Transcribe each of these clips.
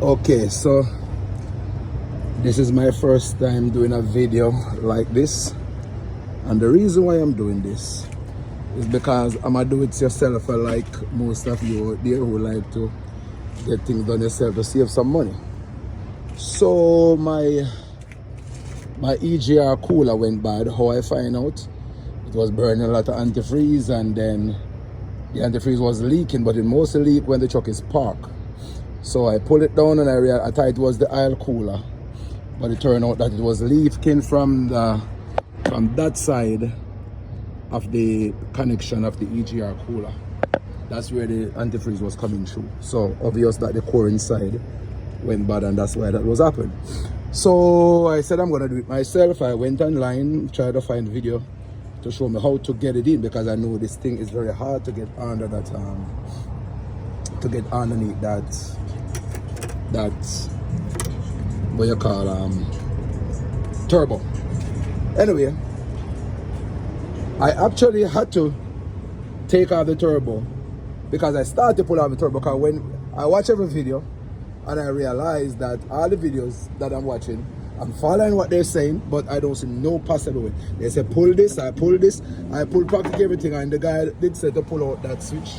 Okay, so this is my first time doing a video like this, and the reason why I'm doing this is because I'm a do-it-yourself, like most of you out there who like to get things done yourself to save some money. So my EGR cooler went bad. How I find out? It was burning a lot of antifreeze, and then the antifreeze was leaking, but it mostly leaked when the truck is parked. So I pulled it down and I thought it was the oil cooler, but it turned out that it was leaking from that side of the connection of the EGR cooler. That's where the antifreeze was coming through. So obvious that the core inside went bad, and that's why that was happening. So I said I'm gonna do it myself. I went online, tried to find video to show me how to get it in, because I know this thing is very hard to get under that to get underneath that what you call turbo. Anyway, I actually had to take off the turbo because I started to pull out the turbo, because when I watch every video and I realize that all the videos that I'm watching, I'm following what they're saying, but I don't see no possible way. They say pull this, I pull this, I pull practically everything, and the guy did say to pull out that switch.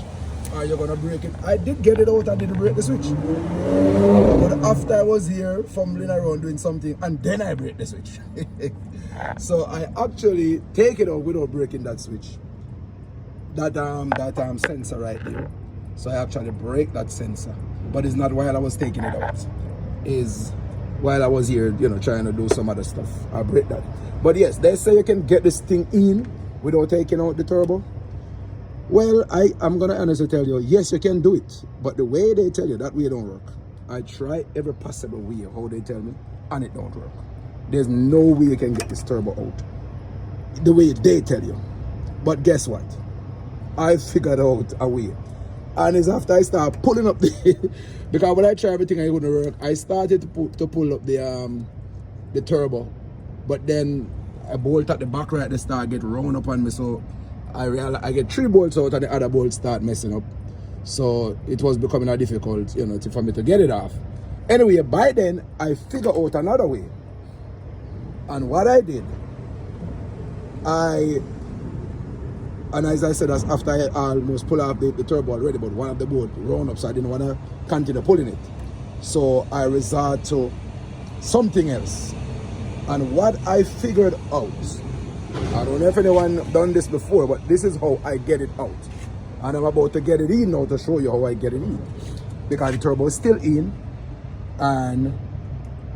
Are you gonna break it? I did get it out and didn't break the switch. But after I was here fumbling around doing something, and then I break the switch. So I actually take it out without breaking that switch. That sensor right there. So I actually break that sensor. But it's not while I was taking it out. It's while I was here, trying to do some other stuff. I break that. But yes, they say you can get this thing in without taking out the turbo. Well, I'm gonna honestly tell you, yes, you can do it, but the way they tell you, that way don't work. I try every possible way how they tell me, and it don't work. There's no way you can get this turbo out the way they tell you. But guess what? I figured out a way, and it's after I start pulling up the because when I try everything and it wouldn't work, I started to pull up the turbo, but then a bolt at the back right at the start get round up on me, so I realized I get 3 bolts out and the other bolts start messing up. So it was becoming a difficult, for me to get it off. Anyway, by then I figured out another way. And what I did, and as I said, that's after I almost pull off the turbo already, but one of the bolts round up, so I didn't want to continue pulling it. So I resort to something else. And what I figured out, I don't know if anyone done this before, but this is how I get it out. And I'm about to get it in now to show you how I get it in. Because the turbo is still in. And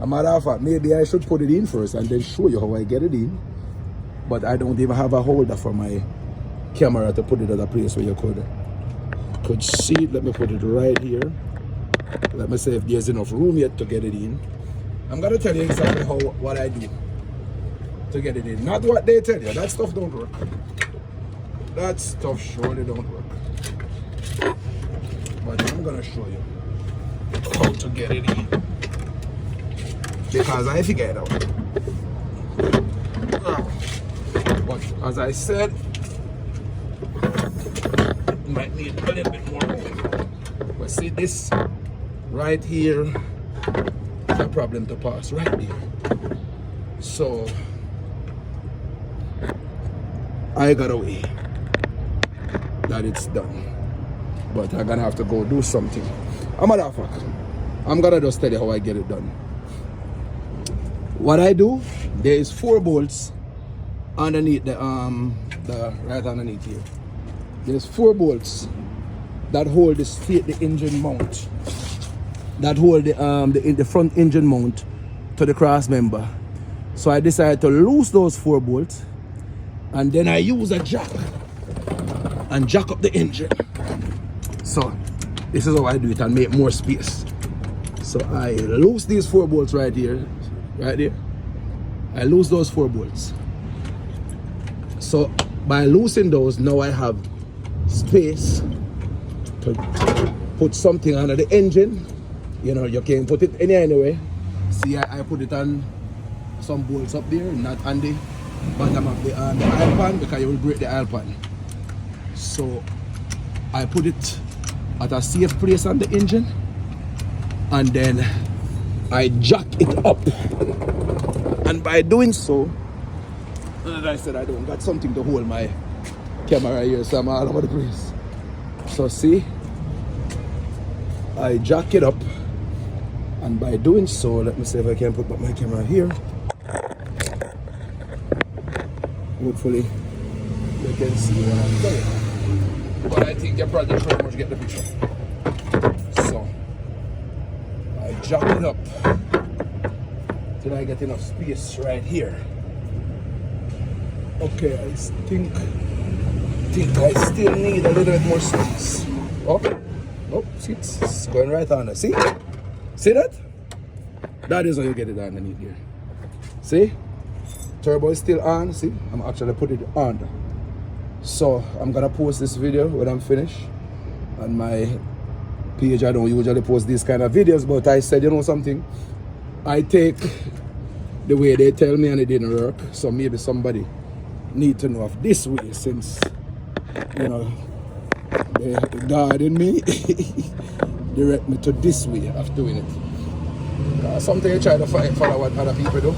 a matter of fact, maybe I should put it in first and then show you how I get it in. But I don't even have a holder for my camera to put it at a place where you could see it. Let me put it right here. Let me see if there's enough room yet to get it in. I'm going to tell you exactly what I do to get it in. Not what they tell you. That stuff don't work. That stuff surely don't work. But I'm gonna show you how to get it in, because I figured it out. But as I said, you might need a little bit more room. But see, this right here is a problem to pass right there. So I got a way that it's done, but I'm gonna have to go do something. A matter of fact, I'm gonna just tell you how I get it done. What I do, there is 4 bolts underneath the right underneath here. There's 4 bolts that hold the engine mount, that hold the front engine mount to the cross member. So I decided to loose those 4 bolts, and then I use a jack and jack up the engine. So this is how I do it and make more space. So I loose these 4 bolts right here, right there. I loose those 4 bolts. So by loosing those, now I have space to put something under the engine. You can put it anyway. See, I put it on some bolts up there, not on the bottom of the oil pan, because you will break the oil pan. So I put it at a safe place on the engine, and then I jack it up, and by doing so, as I said, I don't got something to hold my camera here, so I'm all over the place. So see, I jack it up, and by doing so, let me see if I can put my camera here. Hopefully you can see what I'm doing, but I think you probably pretty much get the picture. So I jack it up till I get enough space right here. Okay, I think I still need a little bit more space. Oh, see, it's going right on there. See that? That is how you get it underneath here. See? Turbo is still on. See, I'm actually putting it on. So I'm gonna post this video when I'm finished on my page. I don't usually post these kind of videos, but I said, you know something, I take the way they tell me and it didn't work, so maybe somebody need to know of this way, since you know the God in me direct me to this way of doing it. Something I try to follow what other people do,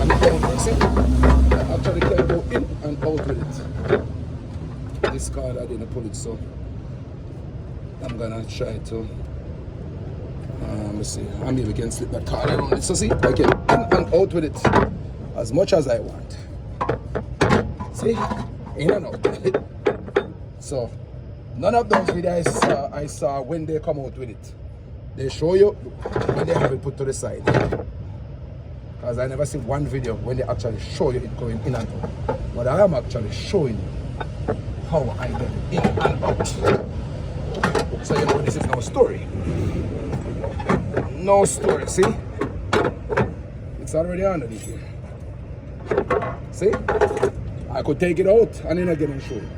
and it don't work. See, I actually can go in and out with it. This card I didn't pull it, so I'm gonna try to let's see, maybe we can slip that card around it. So see, I can in and out with it as much as I want. See, in and out. So none of those videos I saw when they come out with it, they show you when they have it put to the side. Because I never see one video when they actually show you it going in and out. But I am actually showing you how I get it in and out. So you know this is no story. No story, see? It's already underneath here. See? I could take it out and then again and show you.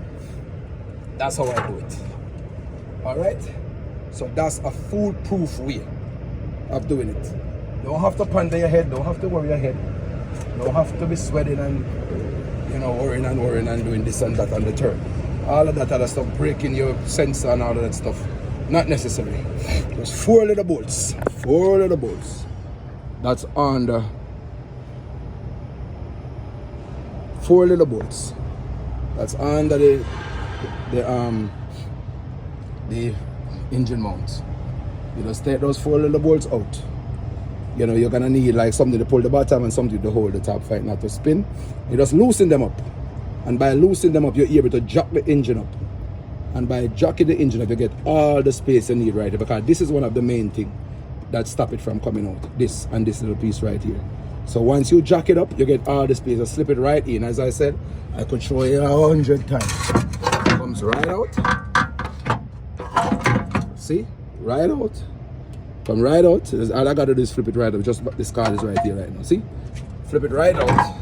That's how I do it. Alright? So that's a foolproof way of doing it. Don't have to ponder your head, don't have to worry your head. Don't have to be sweating and worrying and doing this and that on the turn. All of that other stuff, breaking your sensor and all of that stuff. Not necessary. Just 4 little bolts. 4 little bolts. That's on the 4 little bolts. That's under the engine mount. You just take those 4 little bolts out. You know, you're gonna need like something to pull the bottom and something to hold the top for it not to spin. You just loosen them up. And by loosening them up, you're able to jack the engine up. And by jacking the engine up, you get all the space you need right here, because this is one of the main things that stop it from coming out. This and this little piece right here. So once you jack it up, you get all the space. You slip it right in. As I said, I could show you 100 times. It comes right out. See? Right out. Come right out. All I gotta do is flip it right out. Just this card is right here right now. See? Flip it right out.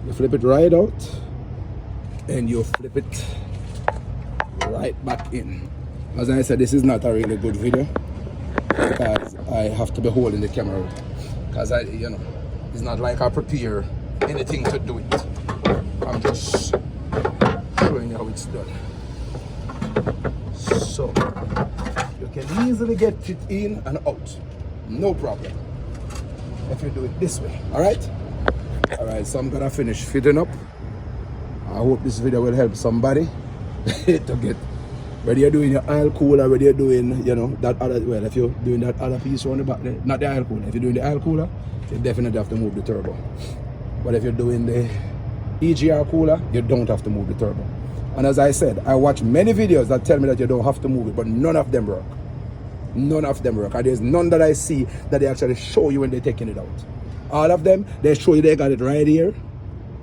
You flip it right out. And you flip it right back in. As I said, this is not a really good video because I have to be holding the camera, because it's not like I prepare anything to do it. I'm just showing you how it's done. So you can easily get it in and out, no problem, if you do it this way. All right, so I'm gonna finish fitting up. I hope this video will help somebody to get, whether you're doing your oil cooler, whether you're doing, that other, well, if you're doing that other piece on the back there, not the oil cooler. If you're doing the oil cooler, you definitely have to move the turbo. But if you're doing the EGR cooler, you don't have to move the turbo. And as I said, I watch many videos that tell me that you don't have to move it, but none of them work. None of them work. And there's none that I see that they actually show you when they're taking it out. All of them, they show you they got it right here,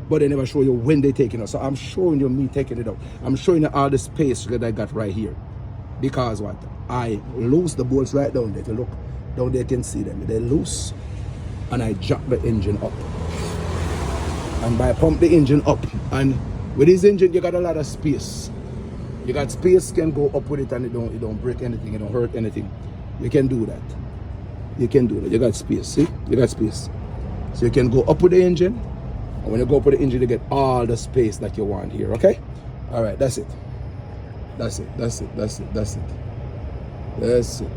but they never show you when they're taking it out. So I'm showing you me taking it out. I'm showing you all the space that I got right here. Because what? I loose the bolts right down there. If you look down there, you can see them. They're loose. And I jack the engine up. And by pump the engine up, and with this engine, you got a lot of space. You got space, can go up with it, and it don't break anything, it don't hurt anything. You can do that. You can do that. You got space, see? You got space. So you can go up with the engine, and when you go up with the engine, you get all the space that you want here, okay? All right, that's it. That's it, that's it, that's it, that's it. That's it.